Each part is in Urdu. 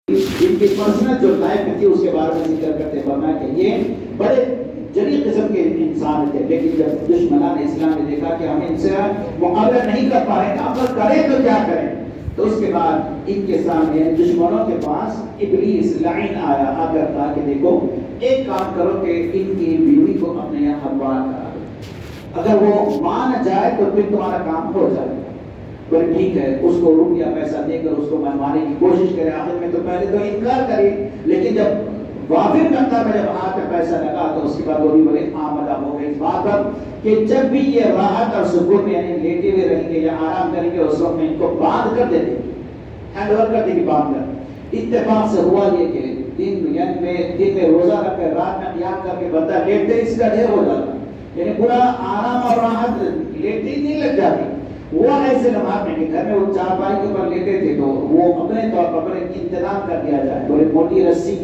ان کی پرسنل جو لائف تھی اس کے بارے میں ذکر کرتے فرمایا کہ یہ بڑے جلیل قسم کے انسان تھے، لیکن جب دشمنان اسلام نے دیکھا کہ ہم ان سے مقابلہ نہیں کر پا رہے، اب کریں تو کیا کریں، تو اس کے بعد ان کے سامنے دشمنوں کے پاس ابلیس لعین آیا، آ کر کہا کہ دیکھو ایک کام کرو کہ ان کی بیوی کو اپنے یہاں حوال کرا دو، اگر وہ مان جائے تو پھر تمہارا کام ہو جائے گا۔ بولے ٹھیک ہے، اس کو روپیہ پیسہ دے کر اس کو منوانے کی کوشش کرے، آخر میں تو پہلے تو انکار کری، لیکن جب وافر کرتا ہے، جب ہاتھ میں پیسہ لگا تو اس کے بعد وہ بھی بڑے آمدہ ہو گئے اس بات پر کہ جب بھی یہ راحت اور سکون میں یعنی لیٹے ہوئے رہیں گے یا آرام کریں گے، اس وقت میں ان کو باندھ کر دیتے، ہینڈ اوور کر دے گی باندھ کر۔ اتفاق سے ہوا یہ کہ دن میں روزہ رکھ کر رات میں قیام کر کے بندہ لیٹتے اس کا ڈھیر ہو جاتا، یعنی پورا آرام اور راحت لیٹے ہی نہیں لگ جاتی۔ وہ ایسے لمحات میں کہ گھر میں وہ چارپائی کے اوپر لیٹے تھے تو وہ اپنے طور پر انتظام کر دیا جائے، بولے موٹی رسی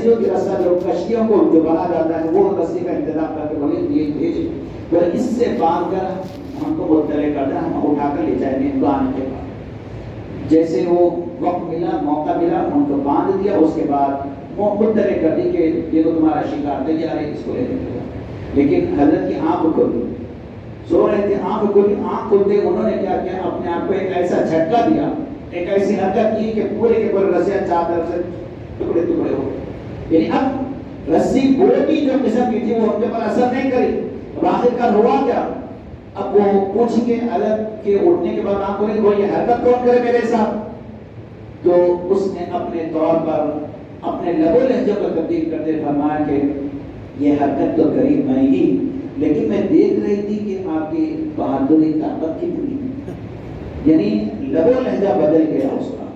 جو کہ رسا جو کشتیوں کو جو بنا جاتا ہے وہ رسی کا انتظام کر کے بولے یہ بھیجے، بولے اس سے باندھ کر ہم کو مطلع کر دیں، ہم اٹھا کر لے جائیں گے ان کو آنے کے بعد۔ جیسے وہ وقت ملا، موقع ملا، ان کو باندھ دیا، اس کے بعد وہ مطلع کر دی کہ یہ تو تمہارا شکار تیار ہے، اس کو لے کے جاؤ۔ لیکن حضرت کی آنکھ کھلی، سو رہے تھے، آنکھ کھلتے انہوں نے کیا کیا، اپنے آپ کو ایک ایسا جھٹکا دیا، ایک ایسی حرکت کی کہ پورے کے پورے رسیاں چار طرف سے ٹکڑے ٹکڑے ہو گئے، یعنی اب رسی بوٹی جو قسم کی تھی وہ ان کے پر اثر نہیں کری۔ اب آخر کار ہوا کیا، اب وہ پوچھ کے حضرت کے اٹھنے کے بعد آنکھ کھلی، وہ یہ حرکت کون کرے میرے ساتھ، تو اس نے اپنے طور پر اپنے لب و لہجے کو تبدیل کرتے فرمایا کہ یہ حرکت تو کری میں ہی، لیکن میں دیکھ رہی تھی کہ آپ کی بہادری طاقت کتنی ہے، یعنی لب و لہجہ بدل گیا اس کا۔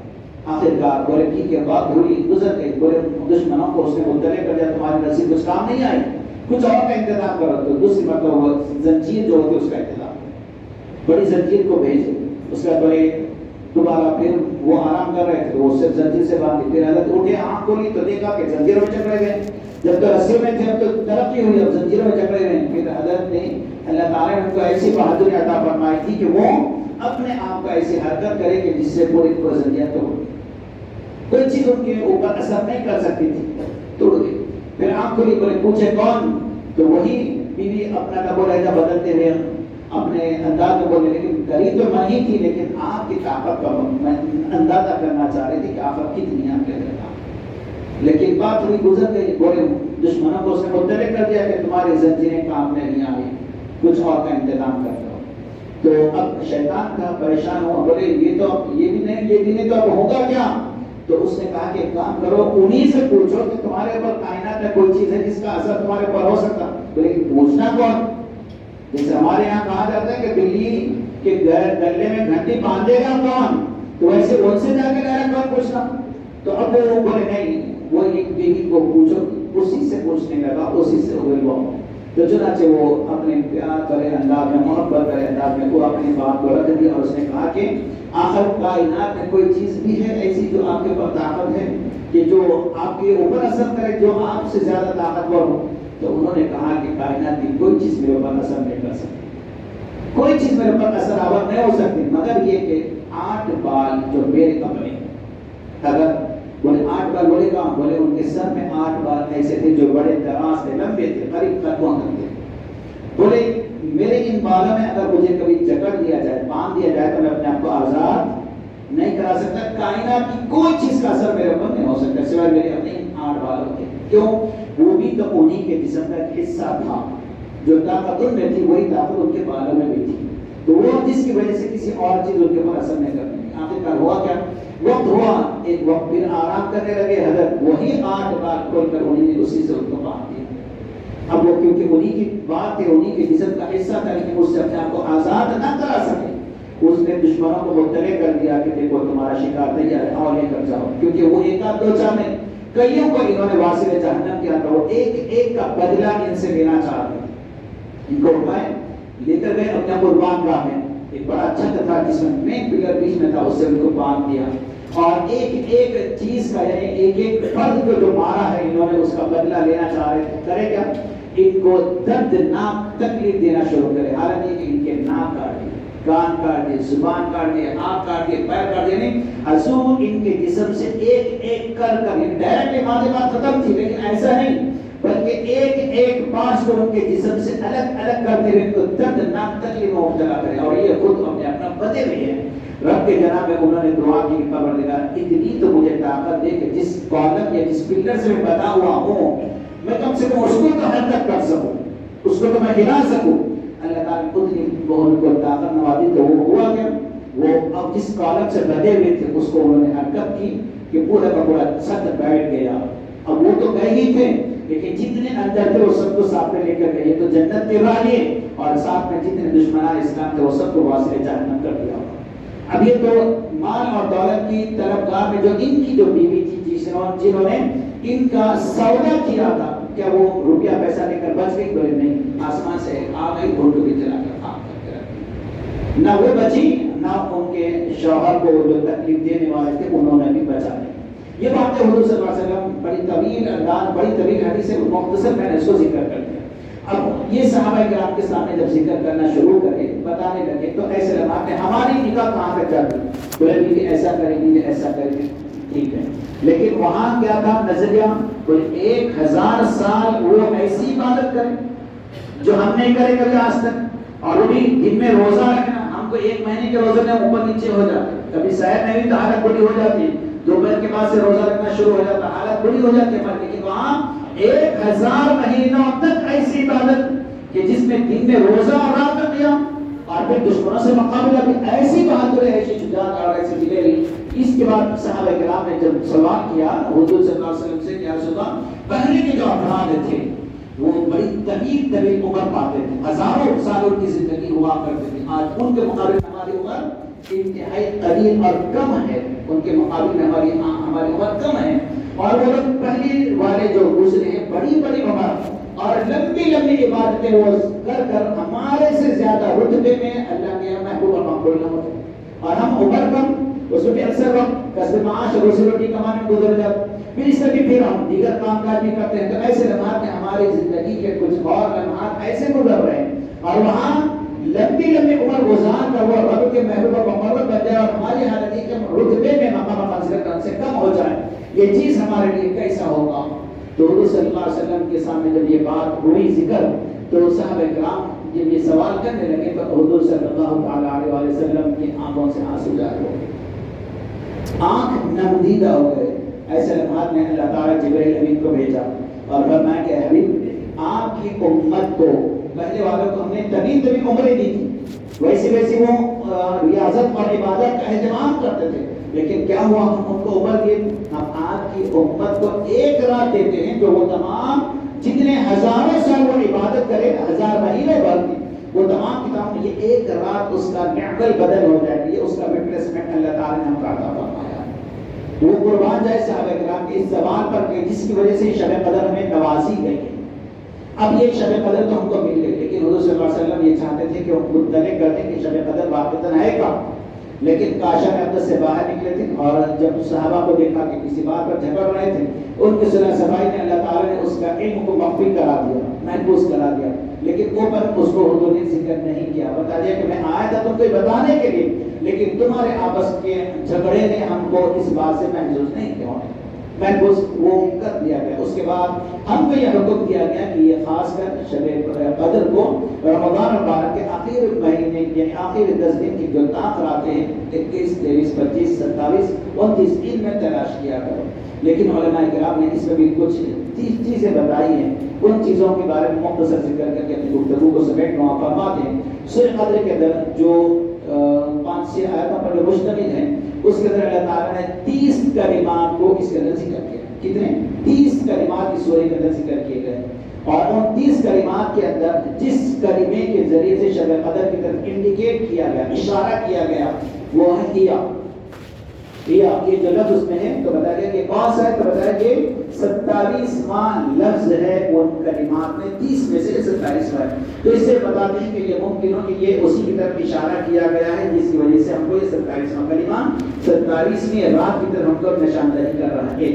آخر کار بولے ٹھیک ہے، بات تھوڑی گزر گئی، بولے دشمنوں کو اس نے مطلع کر دیا تمہاری رسی کچھ کام نہیں آئی، کچھ اور کا انتظام کرو، تو دوسری مرتبہ وہ زنجیر جو ہوتی ہے اس کا انتظام، بڑی زنجیر کو بھیجے، اس کا بڑے دوبارہ پھر وہ آرام کر رہے تھے تو وہ صرف زنجیر سے باندھی، پھر حضرت اٹھے، آنکھ کھولی تو دیکھا کہ زنجیروں میں جکڑے گئے، جب تو رسیوں میں تھے اب تو ترقی ہوئی، اب زنجیروں میں جکڑے گئے۔ پھر حضرت نے اللہ تعالیٰ نے ان کو ایسی بہادری عطا فرمائی تھی کہ وہ اپنے آپ کو ایسی حرکت کرے کہ جس سے پوری پورے زنجیر توڑ گئی، کوئی چیز ان کے اوپر اثر نہیں کر سکتی تھی، توڑ گئی۔ پھر آنکھ کھلی، بولے پوچھے کون، تو وہی بیوی اپنا لب و لہجہ بدلتے ہوئے اپنے انداز میں بولے، لیکن کری تو میں ہی تھی، لیکن آپ کی طاقت کا میں اندازہ کرنا چاہ رہی تھی کہ آپ کتنی آپ کے اندر، لیکن بات ہوئی گزر گئی۔ بولے دشمنوں کو اس نے مطلع کر دیا کہ تمہاری زنجیریں کام میں نہیں آئی، کچھ اور کا انتظام کر دو۔ تو اب شیطان کا پریشان ہوا، بولے یہ بھی نہیں تو اب ہوگا کیا، تو اس نے کہا کہ ایک کام کرو، انہی سے پوچھو کہ تمہارے اوپر کائنات میں کوئی چیز ہے جس کا اثر تمہارے اوپر ہو سکتا، بولے پوچھنا کون، جیسے ہمارے یہاں کہا جاتا ہے کہ بلی کے گلے میں گھنٹی باندھے گا کون، تو ویسے ان سے جا کے ڈائریکٹ کون پوچھنا، تو اب وہ بولے نہیں، وہ ایک بیوی کو پوچھو، اسی سے پوچھنے لگا، اسی سے ہوئے وہ، تو چنانچہ وہ اپنے پیار کرے انداز میں، محبت کرے انداز میں وہ اپنی بات کو رکھ دیا، اور اس نے کہا کہ آخر کائنات میں کوئی چیز بھی ہے ایسی جو آپ کے اوپر طاقت ہے کہ جو آپ کے اوپر اثر کرے، جو آپ سے زیادہ طاقتور ہو، تو انہوں نے کہا کہ کائنات کی کوئی چیز میرے اوپر اثر نہیں کر سکتی، کوئی چیز میرے اوپر اثر آور نہیں ہو سکتی، مگر یہ کہ 8 بال جو میرے کپڑے، اگر بولے 8 بال، بولے کہاں، بولے ان کے سر میں 8 بال ایسے تھے جو بڑے دراز تھے، لمبے تھے، قریب قدموں تک تھے، بولے میرے ان بالوں میں اگر مجھے کبھی جکڑ دیا جائے، باندھ دیا جائے، تو میں اپنے آپ کو آزاد نہیں کرا سکتا، کائنات کی کوئی چیز کا اثر میرے اوپر نہیں ہو سکتا سوائے میرے اپنے 8 بالوں کے۔ کیوں؟ وہ بھی تو انہی کے جسم کا ایک حصہ تھا، جو طاقت ان میں تھی وہی طاقت ان کے بالوں میں بھی تھی، تو وہ جس کی وجہ سے کسی اور چیز ان کے اوپر اثر نہیں کرتی۔ آخر کار ہوا کیا، وقت ہوا، ایک وقت پھر آرام کرنے لگے حضرت، وہی 8 بال کھول کر انہوں نے اسی سے ان کو باندھ دیا۔ اب وہ کیونکہ انہی کی بات ہے، انہی کے جسم کا حصہ تھا، لیکن اس سے اپنے آپ کو آزاد نہ کرا سکے، اس نے دشمنوں کو مطلع کر دیا کہ دیکھو تمہارا شکار تیار ہے، اور لے کر جاؤ، کیونکہ وہ ایک آدھ دو چار میں کئیوں کو انہوں نے واصل جہنم کیا تھا، وہ ایک ایک کا بدلہ ان سے لینا چاہتے ہیں۔ ان کو اٹھائے لے کر گئے اپنے قربان گاہ میں، ایک بڑا چھت تھا جس میں مین پلر بیچ میں تھا، اس سے ان کو باندھ دیا، اور ایک ایک چیز کا یعنی ایک ایک فرد کو جو مارا ہے انہوں نے اس کا بدلہ لینا چاہ رہے تھے، کرے کیا، ان کو دردناک تکلیف دینا شروع کرے، حالانکہ کہ ان کے ناک کاٹ دیے، کان کاٹ دیے، زبان کاٹ دیے، آنکھ کاٹ دیے، پیر کاٹ دیے. نہیں، حضور ان کے جسم سے ایک ایک کر ڈائریکٹلی ماں بات ختم تھی، لیکن ایسا نہیں، بلکہ ایک ایک پارٹس کو ان کے جسم سے الگ الگ کرتے ہوئے ان کو دردناک تکلیف میں مبتلا کرے. اور یہ خود اپنے اپنا بدے ہوئے ہیں. رب کے جناب میں انہوں نے دعا کی کہ پروردگار اتنی تو مجھے طاقت دے کہ جس کالم یا جس پلر سے میں بنا ہوا ہوں میں کم سے کم اس کو تو حرکت کر سکوں، اس کو تو میں ہلا سکوں. اللہ تعالیٰ نے اتنی ان کو طاقت نوازی تو وہ ہوا کیا، وہ اب جس کالم سے بدے ہوئے تھے اس کو انہوں نے حرکت کی کہ پورا کا پورا سطح بیٹھ گیا. اب وہ تو گئے ہی تھے لیکن جتنے اندر تھے وہ سب کو ساتھ میں لے کر گئے. تو جنت کے راہی اور ساتھ میں جتنے دشمنان اسلام تھے وہ سب کو واسطے جہنم کر دیا. اب یہ تو مال اور دولت کی طلبگار میں جو ان کی جو بیوی تھی جنہوں نے ان کا سودا کیا تھا، کیا وہ روپیہ پیسہ لے کر بچ گئی؟ کوئی نہیں، آسمان سے آ گئی، گھوٹو بھی چلا کر خاک کر کے رکھ. نہ وہ بچی نہ ان کے شوہر کو جو تکلیف دینے والے تھے انہوں نے بھی بچا لی. یہ باتیں حضور صلی اللہ علیہ وسلم بڑی طویل انداز، بڑی طویل حدیث سے مختصر میں نے اس کو ذکر کر دیا. اب یہ صحابہ کرام کے سامنے جب ذکر کرنا شروع کرے، بتانے لگے، تو ایسے لمحات میں ہماری نگاہ کہاں تک جاتی، بولے کہ ایسا کریں گے ایسا کریں گے، ٹھیک ہے، لیکن وہاں کیا تھا نظریہ؟ کوئی 1000 سال وہ ایسی عبادت کریں جو ہم نہیں کرے کبھی آج تک. اور وہ بھی دن میں روزہ رکھنا، ہم کو 1 مہینے کے روزے میں اوپر نیچے ہو جاتے، کبھی سحر میں بھی تو حالت بری ہو جاتی، دوپہر کے بعد سے روزہ رکھنا شروع ہو جاتا، حالت بری ہو جاتی ہے. لیکن وہاں 1000 مہینوں تک ایسی عبادت کہ جس میں دن میں روزہ اور رات میں قیام، اور پھر دشمنوں سے مقابلہ بھی، ایسی بہادری، ایسی شجاعت اور ایسی دلیری. اس کے بعد صحابہ کرام نے جب سوال کیا حضور صلی اللہ علیہ وسلم سے کہ یا رسول اللہ، پہلے کے جو افراد تھے وہ بڑی طویل عمر پاتے تھے، ہزاروں سالوں کی زندگی ہوا کرتے تھے، آج ان کے مقابلے میں ہماری عمر انتہائی قلیل اور کم ہے. ان کے مقابلے میں ہماری عمر کم ہے. اور وہ لوگ پہلے والے جو گزرے ہیں بڑی بڑی عمر اور لمبی لمبی عبادتیں وہ کر کر ہمارے سے زیادہ رتبے میں اللہ کے محبوب اور مقبول نہ ہوتے، اور ہم عمر کم، اس میں بھی اکثر وقت کسب معاش اور روزی روٹی کمانے میں گزر جاتا، پھر اس سے بھی پھر ہم دیگر کام کاج بھی کرتے ہیں. تو ایسے لمحات میں ہماری زندگی کے کچھ اور لمحات ایسے گزر رہے ہیں، اور وہاں لمبی لمبی عمر گزار کر وہ رب کے محبوب اور مقرب بن جائے اور ہماری حالت کے رتبے میں مقام منزلت ہم سے کم ہو جائے، یہ چیز ہمارے لیے کیسا ہوگا؟ تو حضور صلی اللہ علیہ وسلم کے سامنے جب یہ بات ہوئی ذکر، تو صحابہ کرام جب یہ سوال کرنے لگے تو حضور صلی اللہ علیہ وسلم کی آنکھوں سے آنسو جاری ہو گئے، آنکھ نمدیدہ ہو گئے. ایسے لمحات میں اللہ تعالیٰ جبرائیل امین کو بھیجا اور فرمایا کہ حبیب، آپ کی امت کو، پہلے والوں کو ہم نے طویل عمریں دی تھی، ویسی وہ ریاضت اور عبادت کا اہتمام کرتے تھے، لیکن کیا ہوا؟ ہم ان کو عمر دیے. ہم آپ کی امت کو ایک رات دیتے ہیں جو وہ تمام جتنے ہزاروں سال وہ عبادت کرے، 1000 مہینے بھر کی وہ تمام کتاب میں یہ ایک رات اس کا نعمل بدل ہو جائے گی. اس کا ریپلیسمنٹ اللہ تعالیٰ نے ہم کا عطا فرمایا. وہ قربان جائے صحابہ کرام کے اس سوال پر کہ جس کی وجہ سے شب قدر ہمیں نوازی گئی. اب یہ شب قدر تو ہم کو مل گئی، لیکن حضور صلی اللہ علیہ وسلم یہ چاہتے تھے کہ وہ مطلع کرتے کہ شب قدر واقعتاً ہے کا، لیکن کاشا میں عبدت سے باہر نکلے تھے، اور جب صحابہ کو دیکھا کہ کسی بات پر جھگڑ رہے تھے، ان کی صلح صفائی میں اللہ تعالیٰ نے اس کا علم کو مخفی کرا دیا، محفوظ کرا دیا، لیکن اوپر اس کو حضور نے ذکر نہیں کیا. بتا دیا کہ میں آیا تھا تم کو بتانے کے لیے، لیکن تمہارے آپس کے جھگڑے نے ہم کو اس بات سے محفوظ نہیں کیا، محفوظ وہ کر دیا گیا. اس کے بعد ہم کو یہ حکم دیا گیا کہ یہ خاص کر شب قدر کو رمضان المبارک کے آخر مہینے یعنی آخر 10 دن کی جو تاخیرات ہیں 21، 23، 25، 27، 29 ان میں تلاش کیا کرو. لیکن علماء کرام نے اس میں بھی کچھ 30 چیزیں بتائی ہیں، ان چیزوں کے بارے میں مختصر ذکر کر کے اپنی گفتگو کو سمیٹ نو فرماتے ہیں. سورہ قدر کے اندر جو 5 آیتوں پر جو مشتمل ہیں، اس کے اندر اللہ تعالیٰ نے 30 کلمات کو اس کے اندر ذکر کیا. کتنے؟ 30 کلمات اس سورہ کے اندر ذکر کیے گئے، اور ان 30 کلمات کے اندر جس کلمے کے ذریعے سے شب قدر کی طرف انڈیکیٹ کیا گیا، اشارہ کیا گیا، وہ ہے ہیا. یہ جو لفظ اس میں ہے تو بتا گیا کہ کون سا ہے، تو بتایا کہ 27واں لفظ ہے ان کلمات میں، 30 میں سے 27واں ہے. تو اس سے بتاتے ہیں کہ یہ ممکن ہو کہ یہ اسی کی طرف اشارہ کیا گیا ہے جس کی وجہ سے ہم کو یہ 27واں کلمہ 27ویں رات کی طرف ہم کو نشاندہی کر رہا ہے.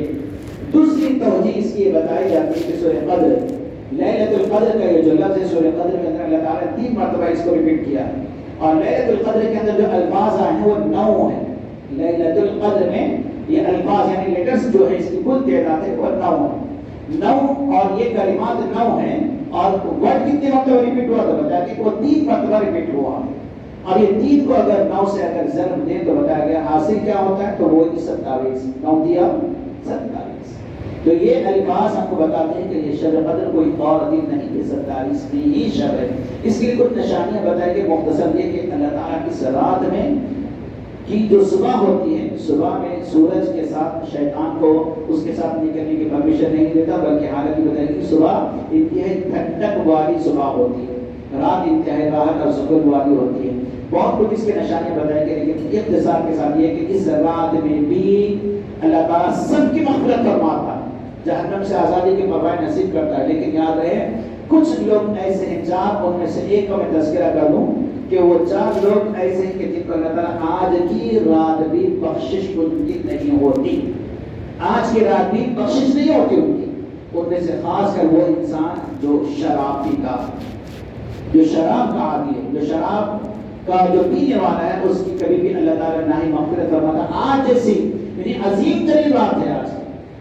دوسری توجہ اس کی بتائی جاتی ہے کہ سورہ قدر، لیلۃ القدر کا یہ جو لفظ ہے سورہ قدر کے اندر اللہ تعالیٰ نے 3 مرتبہ اس کو ریپیٹ کیا ہے. اور لیلۃ القدر کے اندر جو الفاظ آئے ہیں وہ 9 ہیں. لیلۃ القدر میں یہ الفاظ یعنی لیٹرز جو ہے اس کی کل تعداد ہے وہ 9 ہے. 9 اور یہ کلمات 9 ہیں. اور ورڈ کتنے مرتبہ ریپیٹ ہوا تو بتایا کہ وہ 3 مرتبہ ریپیٹ ہوا. اب یہ 3 کو اگر 9 سے اگر ضرب دیں تو بتایا گیا حاصل کیا ہوتا ہے, تو وہ 27. 9 دیا 27. تو یہ الفاظ ہم کو بتاتے ہیں کہ یہ شب قدر کوئی اور دن نہیں, یہ 27 میں ہی شب ہے. اس کی کچھ نشانیاں بتائی کہ مختصر یہ کہ اللہ تعالیٰ کی رات میں کی جو صبح ہوتی ہے, صبح میں سورج کے ساتھ شیطان کو اس کے ساتھ نکلنے کی پرمیشن نہیں دیتا, بلکہ حالت بتائی کہ صبح انتہائی ٹھنڈک والی صبح ہوتی ہے, رات انتہائی راحت اور سکون والی ہوتی ہے. بہت کچھ اس کے نشانیاں بتائی گئی, لیکن اختصار کے ساتھ یہ کہ اس رات میں بھی اللہ تعالیٰ سب کی مغفرت فرماتا ہے, جہنم سے آزادی کی پرواہ نصیب کرتا ہے. لیکن یاد رہے کچھ لوگ ایسے ہیں, 4 ان میں سے ایک کا میں تذکرہ کر دوں کہ وہ 4 لوگ ایسے ہیں کہ جن کو اللہ تعالیٰ آج کی رات بھی بخشش ان کی نہیں ہوتی, آج کی رات بھی بخشش نہیں ہوتی ان کی. ان میں سے خاص کر وہ انسان جو شراب پیتا, جو شراب کا عادی ہے, جو شراب کا جو پینے والا ہے, اس کی کبھی بھی اللہ تعالیٰ نہ ہی مغفرت فرماتا. آج جیسی یعنی عظیم ترین رات ہے آج,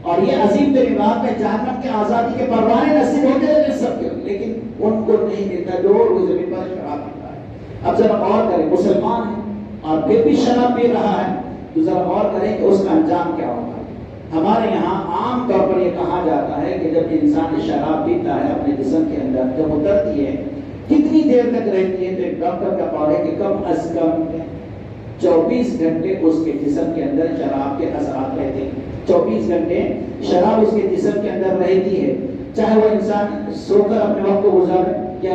اور یہ عظیم ترین رات میں جہنم کی آزادی کے پروانے نصیب ہوتے ہیں سب کے, لیکن ان کو نہیں ملتا جو وہ زمین پر شراب پیتا ہے. اب ذرا غور کریں, مسلمان ہے اور پھر بھی شراب پی رہا ہے, تو ذرا غور کریں کہ اس کا انجام کیا ہوگا. ہمارے یہاں عام طور پر یہ کہا جاتا ہے کہ جب انسان شراب پیتا ہے اپنے جسم کے اندر جب اترتی ہے کتنی دیر تک رہتی ہے, تو ایک ڈاکٹر کا قول ہے کہ کم از کم 24 گھنٹے اس کے جسم کے اندر شراب کے اثرات رہتے ہیں. 24 گھنٹے شراب اس کے جسم کے اندر رہتی ہے, چاہے وہ انسان سو کر اپنے وقت کو گزارے یا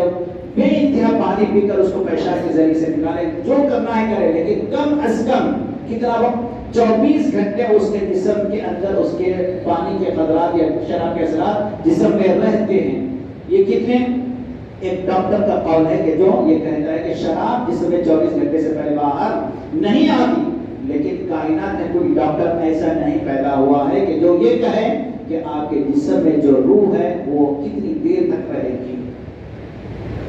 بے انتہا پانی پی کر اس کو پیشاب کے ذریعے سے نکالے, جو کرنا ہے کرے, لیکن کم از کم کتنا وقت 24 گھنٹے اس کے جسم کے اندر اس کے پانی کے قطرات یا شراب کے اثرات جسم میں رہتے ہیں. یہ کتنے, ایک ڈاکٹر کا قول ہے کہ جو یہ کہتا ہے کہ شراب جسم میں 24 گھنٹے سے پہلے باہر نہیں آتی, لیکن کائنات میں کوئی ڈاکٹر ایسا نہیں پیدا ہوا ہے کہ جو یہ کہے کہ آپ کے جسم میں جو روح ہے وہ کتنی دیر تک رہے گی.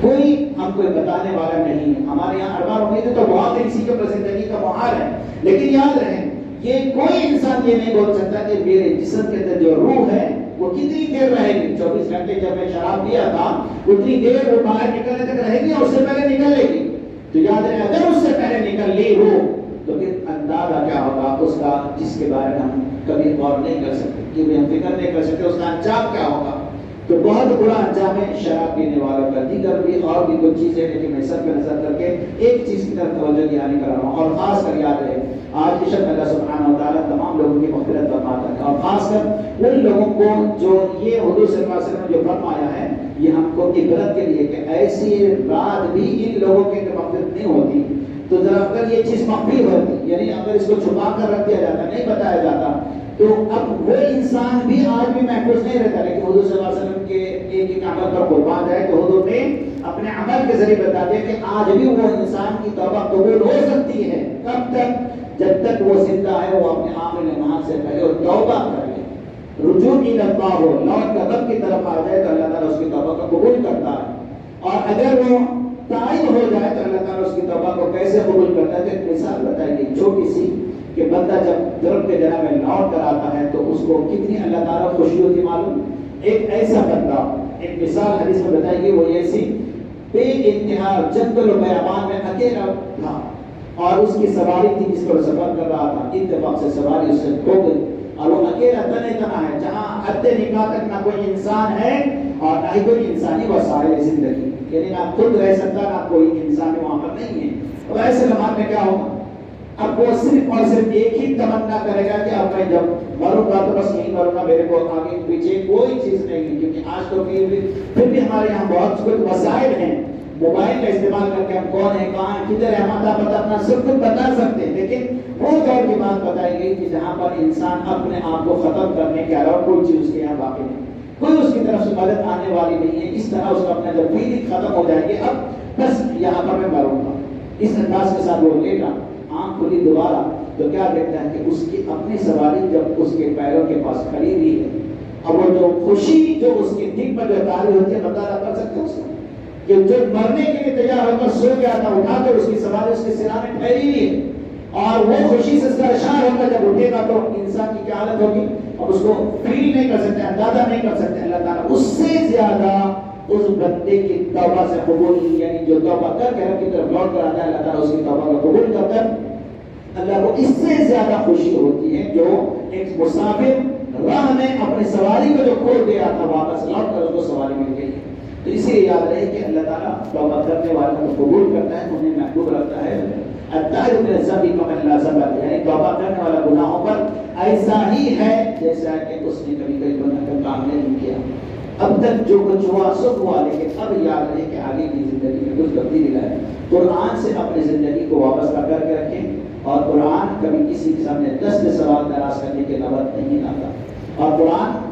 کوئی ہم کو بتانے والا نہیں ہے. ہمارے یہاں ارباب امید تو بہت ہے, اسی کے اوپر زندگی کا محال ہے, لیکن یاد رہے یہ کوئی انسان یہ نہیں بول سکتا کہ میرے جسم کے اندر جو روح ہے وہ کتنی دیر رہے گی. 24 گھنٹے جب میں شراب پیا تھا اتنی دیر وہ باہر نکلنے تک رہے گی, اور اس سے پہلے نکل لے گی. تو یاد رہے اگر اس سے پہلے نکل لی روح تو پھر اندازہ کیا ہوگا اس کا, جس کے بارے میں ہم کبھی غور نہیں کر سکتے, کیونکہ ہم فکر نہیں کر سکتے اس کا انجام کیا ہوگا. تو بہت برا انجام ہے شراب پینے والوں کا. دیگر بھی اور بھی کچھ چیزیں, لیکن میں سب پہ نظر کر کے ایک چیز کی طرف توجہ دلانے کر رہا ہوں, اور خاص کر یاد رہے آج کی شب اللہ سبحانہ و تعالیٰ تمام لوگوں کی مغفرت فرماتا ہے, اور خاص کر ان لوگوں کو جو یہ حضور صلی اللہ علیہ وسلم نے جو فرمایا ہے یہ ہم کو عبرت کے لیے کہ ایسی رات بھی ان لوگوں کے مغفرت نہیں ہوتی. تو ذرا اگر یہ چیز مخفی ہوتی, یعنی اگر اس کو چھپا کر رکھ دیا جاتا, نہیں بتایا جاتا, تو اب وہ انسان بھی آج بھی محفوظ نہیں رہتا. لیکن حضور صلی اللہ علیہ وسلم کے ایک عمل پر قربان جائے کہ حضور نے اپنے عمل کے ذریعے بتا دیا کہ آج بھی وہ انسان کی توبہ قبول ہو سکتی ہے. کب تک؟ جب تک وہ زندہ ہے وہ اپنے آخر نماز سے پہلے وہ توبہ کر لے, رجوع کی نفع ہو, لوٹ کر رب کی طرف آ جائے تو اللہ تعالیٰ اس کی توبہ کو قبول کرتا ہے. اور اگر وہ تائب ہو جائے تو اللہ تعالیٰ اس کی توبہ کو کیسے قبول کرتا ہے. تو ایک مثال بتائی گئی چھوٹی سی کہ بندہ جب درب کے جناب میں لوٹ کر آتا ہے تو اس کو کتنی اللہ تعالیٰ خوشی ہوتی معلوم. ایک ایسا بندہ, ایک مثال حدیث میں بتائی گئی, وہ ایسی بے انتہا جنگل و بیابان میں اکیلا تھا, اور اس کی سواری تھی جس پر سفر کر رہا تھا, اتفاق سے سواری اس سے کھو گئی, اور وہ اکیلا تنے تنا ہے جہاں حد نکاح تک نہ کوئی انسان ہے اور نہ ہی کوئی انسانی وسائل زندگی, یعنی نہ خود رہ سکتا نہ کوئی انسان وہاں پر نہیں ہے. اور ایسے لمحات میں کیا ہوگا, اب وہ صرف اور صرف ایک ہی تمنا کرے گا کہ اب میں جب مروں گا تو بس یہی مروں گا, میرے کو آگے پیچھے کوئی چیز نہیں ہے. کیونکہ آج تو پھر بھی ہمارے یہاں بہت کچھ وسائل ہیں, موبائل کا استعمال کر کے ہم کون ہیں, کہاں ہیں, کدھر ہے, ہم اپنا سب کچھ بتا سکتے ہیں. لیکن وہ دور کی بات بتائی گئی کہ جہاں پر انسان اپنے آپ کو ختم کرنے کے علاوہ کوئی چیز اس کے یہاں باقی نہیں, کوئی اس کی طرف سے مدد آنے والی نہیں ہے. اس طرح اس کو اپنا جب فیلنگ ختم ہو جائے گی, اب بس یہاں پر میں مروں گا, اس انداز کے ساتھ وہ لے گا, آنکھ کھلی دوبارہ تو کیا دیکھتا ہے کہ اس کی اپنی سواری جب اس کے پیروں کے پاس کھڑی ہوئی ہے, اب وہ جو خوشی جو اس کے دل پر جو تاری ہوتی ہے برداشت کر سکتے ہیں اس کو. کہ جو مرنے کے لیے تیار ہو کر سو گیا تھا، اٹھا کر اس کی سواری اس کے سرانے ٹھہری نہیں ہے، اور وہ خوشی سے سرشار ہوگا جب اٹھے گا تو انسان کی کیا حالت ہوگی، اب اس کو فیل نہیں کر سکتے، اندازہ نہیں کر سکتے۔ اللہ تعالیٰ اس سے زیادہ اس بندے کی توبہ سے قبول، یعنی جو توبہ کر کے رب کی طرف لوٹ کر آتا ہے، اللہ تعالیٰ اس کی توبہ کو قبول کر کر اللہ کو اس سے زیادہ خوشی ہوتی ہے جو ایک مسافر راہ میں اپنی سواری کو جو کھو گیا تھا واپس لوٹ کر اس کو سواری مل گئی ہے۔ تو اسے یاد رہے کہ اللہ تعالیٰ توبہ کرنے والوں کو قبول کرتا ہے، انہیں محبوب رکھتا ہے۔ التائب من الذنب کمن لا ذنب له، یعنی توبہ کرنے والا گناہوں پر ایسا ہی ہے جیسا کہ اس نے کبھی کوئی گناہ کا کام نہیں کیا۔ اب تک جو کچھ ہوا سب ہوا، لیکن اب یاد رہے کہ آگے کی زندگی میں کچھ تبدیلی لائے۔ قرآن سے اپنی زندگی کو وابستہ کر کے رکھیں، اور قرآن کبھی کسی کے سامنے دست سوال دراز کرنے کی نوبت نہیں آتا۔ اور قرآن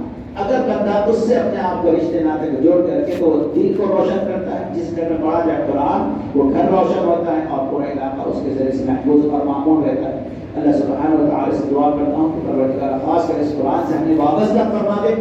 اگر بندہ اس سے اپنے آپ کو رشتے ناطے کو جوڑ کر کے تو وہ دل کو روشن کرتا ہے، جس گھر میں پڑھا جائے قرآن وہ گھر روشن ہوتا ہے اور پورا علاقہ اس کے ذریعے سے محفوظ اور مامون رہتا ہے۔ اللہ سبحانہ و تعالی سے دعا کرتا ہوں کہ پروردگار خاص کر اس قرآن سے ہمیں وابستہ فرما دے۔